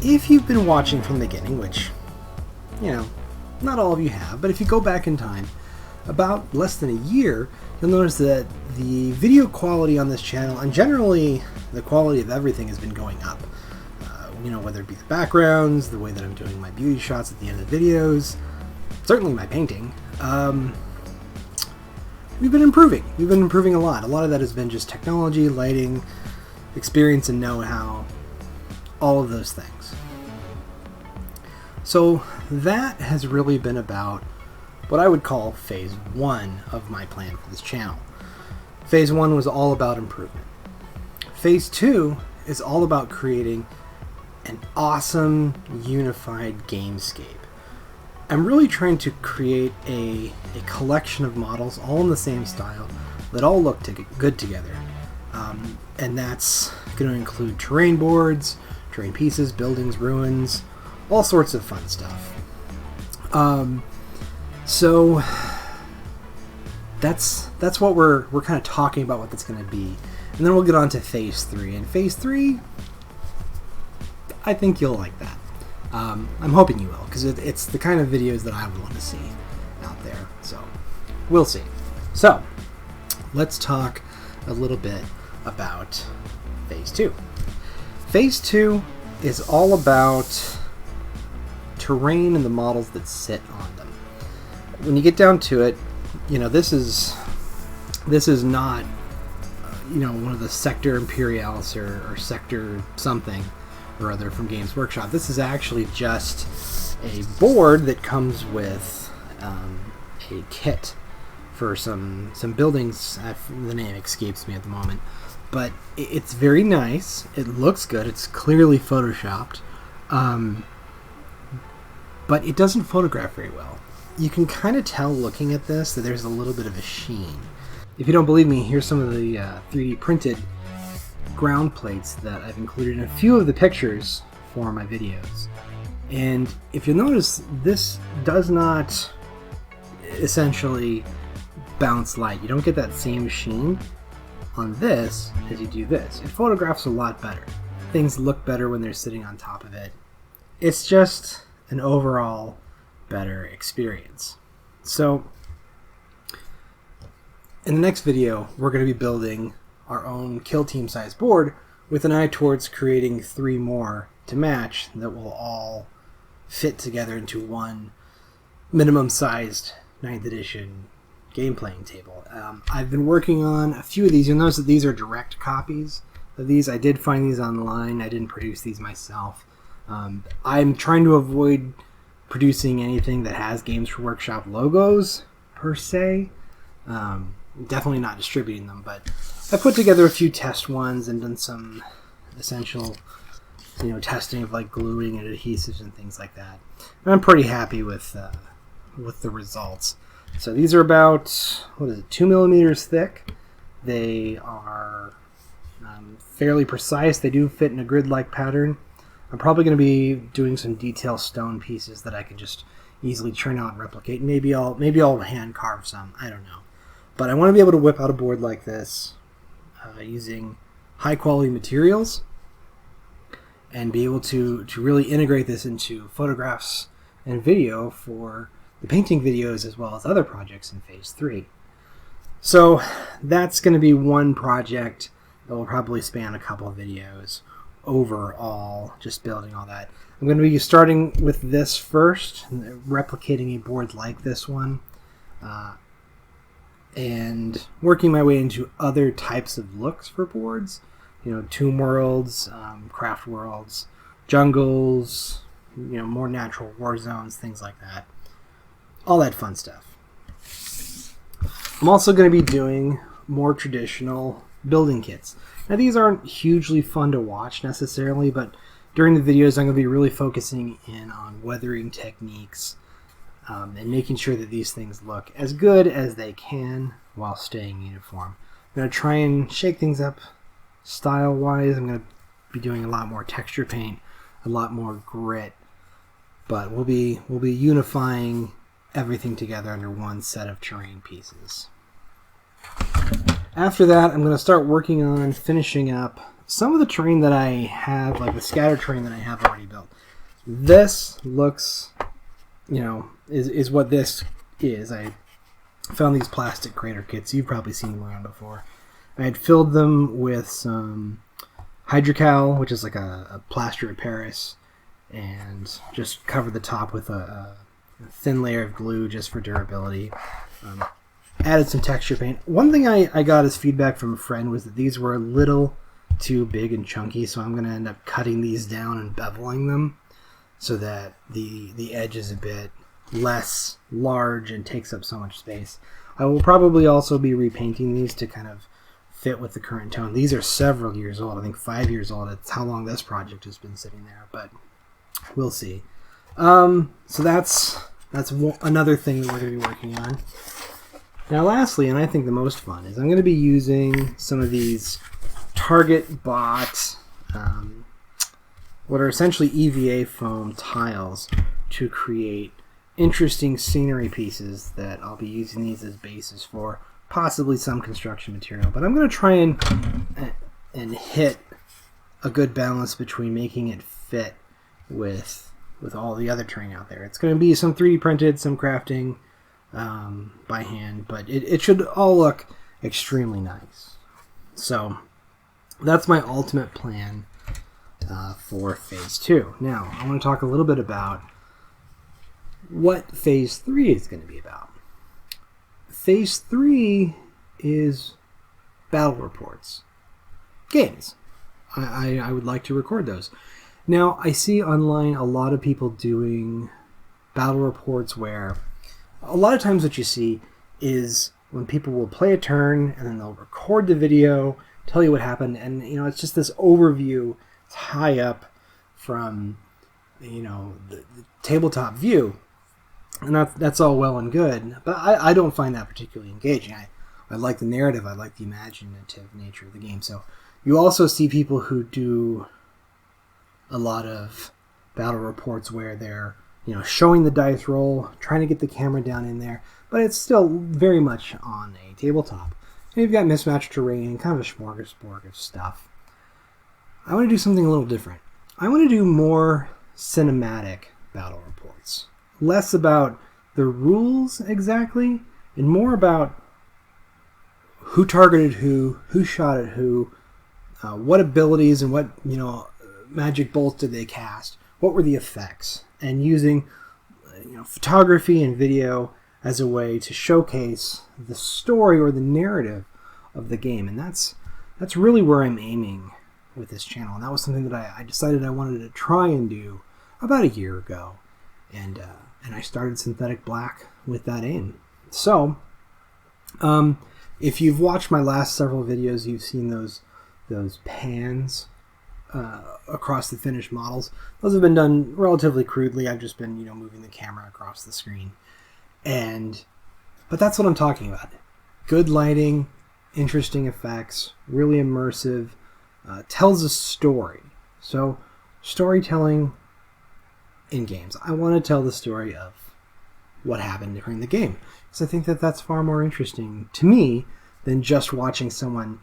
if you've been watching from the beginning, which, you know, not all of you have, but if you go back in time, about less than a year, you'll notice that the video quality on this channel, and generally the quality of everything, has been going up. You know, whether it be the backgrounds, the way that I'm doing my beauty shots at the end of the videos, certainly my painting. We've been improving. We've been improving a lot. A lot of that has been just technology, lighting, experience, and know-how, all of those things. So that has really been about what I would call phase 1 of my plan for this channel. Phase 1 was all about improvement. Phase 2 is all about creating an awesome, unified gamescape. I'm really trying to create a collection of models, all in the same style, that all look good together. And that's going to include terrain boards, terrain pieces, buildings, ruins, all sorts of fun stuff. So that's what we're kind of talking about, what that's going to be. And then we'll get on to phase 3. And phase 3, I think you'll like that. I'm hoping you will, because it's the kind of videos that I would want to see out there. So we'll see. So let's talk a little bit about phase 2. Phase 2 is all about terrain and the models that sit on them. When you get down to it, you know, this is not you know, one of the Sector Imperialis or Sector something or other from Games Workshop. This is actually just a board that comes with a kit for some buildings. The name escapes me at the moment, but it's very nice. It looks good. It's clearly photoshopped, but it doesn't photograph very well. You can kind of tell looking at this that there's a little bit of a sheen. If you don't believe me, here's some of the 3D printed ground plates that I've included in a few of the pictures for my videos. And if you'll notice, this does not essentially bounce light. You don't get that same sheen on this as you do this. It photographs a lot better. Things look better when they're sitting on top of it. It's just an overall better experience. So in the next video, we're going to be building our own kill team size board with an eye towards creating 3 more to match that will all fit together into one minimum sized 9th edition game playing table. I've been working on a few of these. You'll notice that these are direct copies of these. I did find these online. I didn't produce these myself. I'm trying to avoid producing anything that has Games Workshop logos per se. Definitely not distributing them, but I put together a few test ones and done some essential, you know, testing of like gluing and adhesives and things like that. And I'm pretty happy with the results. So these are about 2 millimeters thick. They are fairly precise. They do fit in a grid-like pattern. I'm probably going to be doing some detail stone pieces that I can just easily churn out and replicate. Maybe I'll hand carve some. I don't know. But I want to be able to whip out a board like this using high quality materials and be able to really integrate this into photographs and video for the painting videos as well as other projects in phase 3. So that's going to be one project that will probably span a couple of videos overall, just building all that. I'm going to be starting with this first, replicating a board like this one, and working my way into other types of looks for boards. You know, tomb worlds, craft worlds, jungles, you know, more natural war zones, things like that. All that fun stuff. I'm also going to be doing more traditional building kits. Now these aren't hugely fun to watch necessarily, but during the videos I'm going to be really focusing in on weathering techniques and making sure that these things look as good as they can while staying uniform. I'm going to try and shake things up style-wise. I'm going to be doing a lot more texture paint, a lot more grit, but we'll be unifying everything together under one set of terrain pieces. After that, I'm going to start working on finishing up some of the terrain that I have, like the scatter terrain that I have already built, this looks, is what this is. I found these plastic crater kits. You've probably seen them around before. I had filled them with some hydrocal, which is like a plaster of Paris, and just covered the top with a thin layer of glue just for durability. Added some texture paint. One thing I got as feedback from a friend was that these were a little too big and chunky, so I'm going to end up cutting these down and beveling them so that the edge is a bit less large and takes up so much space. I will probably also be repainting these to kind of fit with the current tone. These are several years old. I think 5 years old. It's how long this project has been sitting there, but we'll see. So that's another thing that we're going to be working on. Now lastly, and I think the most fun, is I'm going to be using some of these Target bought what are essentially EVA foam tiles to create interesting scenery pieces that I'll be using these as bases for possibly some construction material. But I'm going to try and hit a good balance between making it fit with all the other terrain out there. It's going to be some 3D printed, some crafting by hand, but it should all look extremely nice. So that's my ultimate plan for Phase 2. Now, I want to talk a little bit about what Phase 3 is going to be about. Phase 3 is battle reports. Games. I would like to record those. Now, I see online a lot of people doing battle reports where a lot of times what you see is when people will play a turn and then they'll record the video, tell you what happened, and it's just this overview. It's high up from the tabletop view, and that's all well and good, but I don't find that particularly engaging. I like the narrative, I like the imaginative nature of the game. So you also see people who do a lot of battle reports where they're showing the dice roll, trying to get the camera down in there, but it's still very much on a tabletop. And you've got mismatched terrain, kind of a smorgasbord of stuff. I want to do something a little different. I want to do more cinematic battle reports. Less about the rules exactly, and more about who targeted who shot at who, what abilities and what magic bolts did they cast, what were the effects, and using photography and video as a way to showcase the story or the narrative of the game. And that's really where I'm aiming with this channel. And that was something that I decided I wanted to try and do about a year ago. And I started Synthetic Black with that aim. So, if you've watched my last several videos, you've seen those pans across the finished models. Those have been done relatively crudely. I've just been moving the camera across the screen, but that's what I'm talking about. Good lighting, interesting effects, really immersive, tells a story. So storytelling in games. I want to tell the story of what happened during the game, because I think that that's far more interesting to me than just watching someone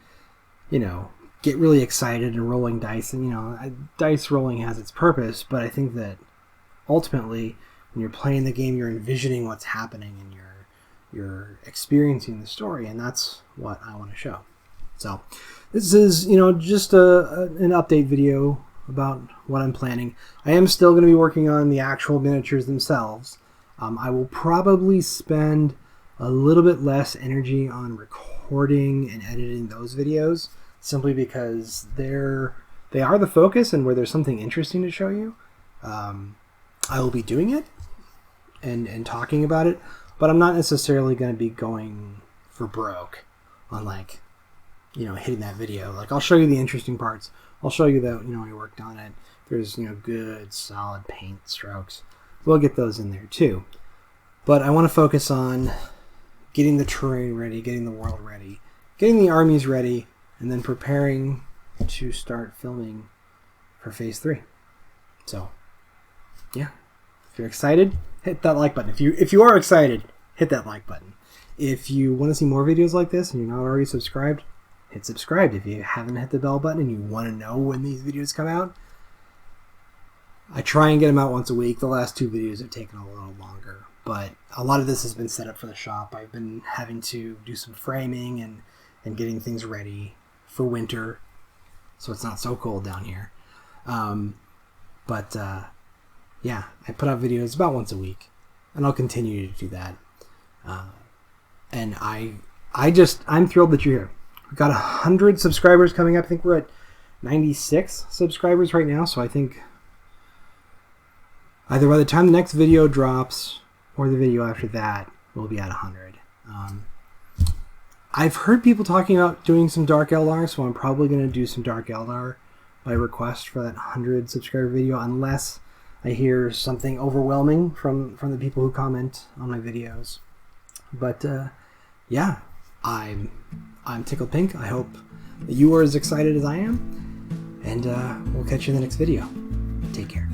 get really excited and rolling dice. And dice rolling has its purpose, but I think that ultimately when you're playing the game, you're envisioning what's happening and you're experiencing the story, and that's what I want to show. So this is just an update video about what I'm planning. I am still going to be working on the actual miniatures themselves. I will probably spend a little bit less energy on recording and editing those videos, simply because they are the focus, and where there's something interesting to show you, I will be doing it and talking about it, but I'm not necessarily going to be going for broke on hitting that video. I'll show you the interesting parts. I'll show you that I worked on it. There's good solid paint strokes. We'll get those in there too. But I want to focus on getting the terrain ready, getting the world ready, getting the armies ready, and then preparing to start filming for Phase 3. So, yeah. If you're excited, hit that like button. If you are excited, hit that like button. If you want to see more videos like this and you're not already subscribed, hit subscribe if you haven't hit the bell button and you want to know when these videos come out. I try and get them out once a week. The last 2 videos have taken a little longer, but a lot of this has been set up for the shop. I've been having to do some framing and getting things ready for winter, so it's not so cold down here. Yeah, I put out videos about once a week, and I'll continue to do that. And I'm thrilled that you're here. We've got 100 subscribers coming up. I think we're at 96 subscribers right now, so I think either by the time the next video drops or the video after that, we'll be at 100. I've heard people talking about doing some Dark Eldar, so I'm probably going to do some Dark Eldar by request for that 100 subscriber video, unless I hear something overwhelming from the people who comment on my videos. But yeah, I'm Tickled Pink. I hope that you are as excited as I am, and we'll catch you in the next video. Take care.